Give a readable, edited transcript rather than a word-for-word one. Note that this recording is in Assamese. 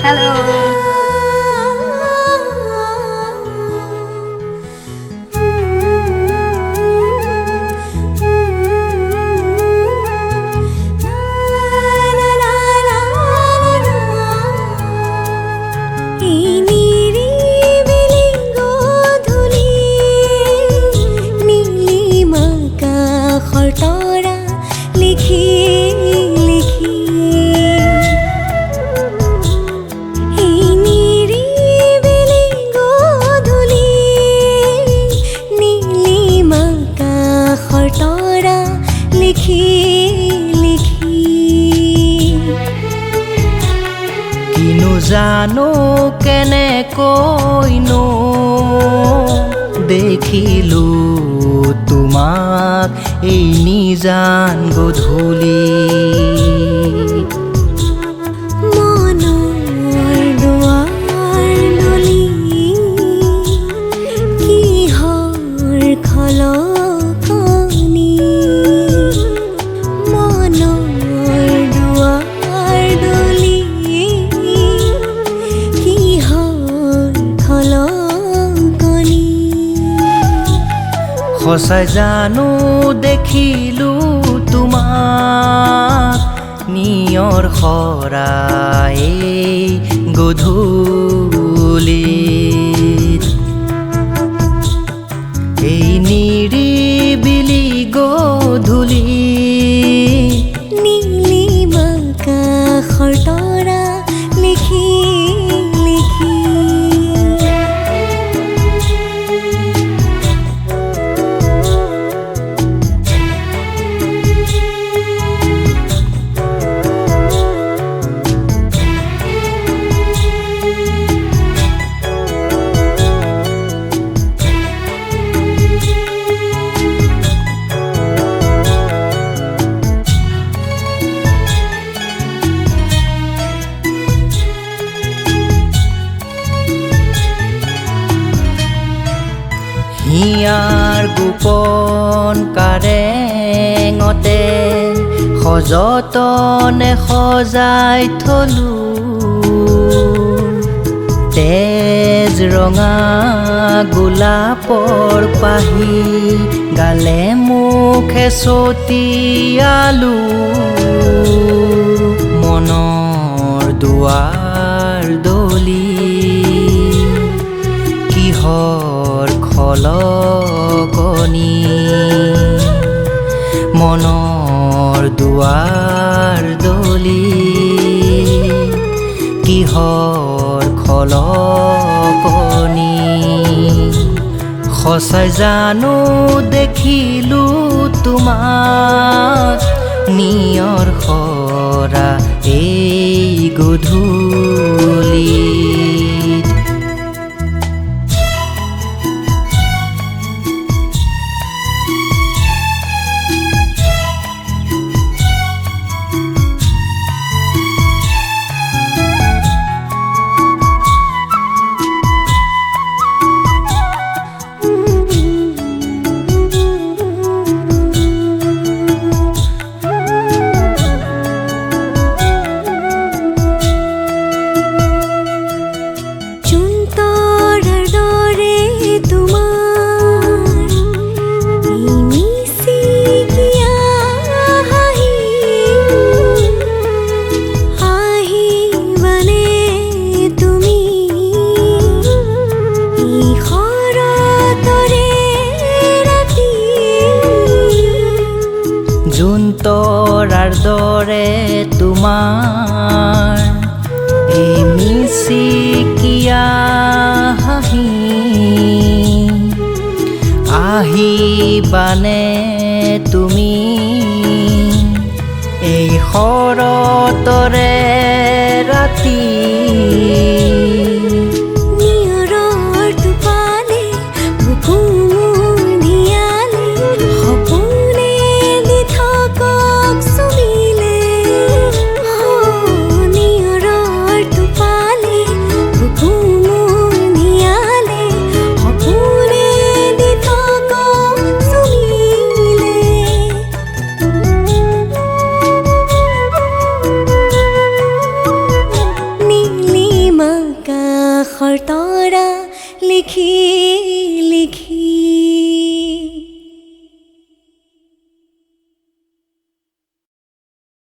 Hello. কিনো জানো কেনেকৈনো দেখিলো তোমাক এই নিজান গধূলি সঁচাই জানো দেখিলো তোমাক নিয়ৰ খৰাই গধূলিত এই নিৰিবিলি গধূলি নীলিমা আকাশৰ তৰা লিখি লিখি হিয়াৰ গোপন কাৰেঙতে সযতনে সজাই থলো তেজ ৰঙা গোলাপৰ পাহি গালে মুখে ছটিয়ালো মনৰ দুৱাৰ দলি কিহৰ খলকনি মনৰ দুৱাৰ দলি কিহৰ খলকনি সঁচাই জানো দেখিলো তোমাক নিয়ৰ খৰা এই গধূলিত তৰাৰ দৰে তোমাৰ এই মিচিকিয়া হাঁহি আহিবানে তুমি এই শৰতৰে ৰাতি লিখি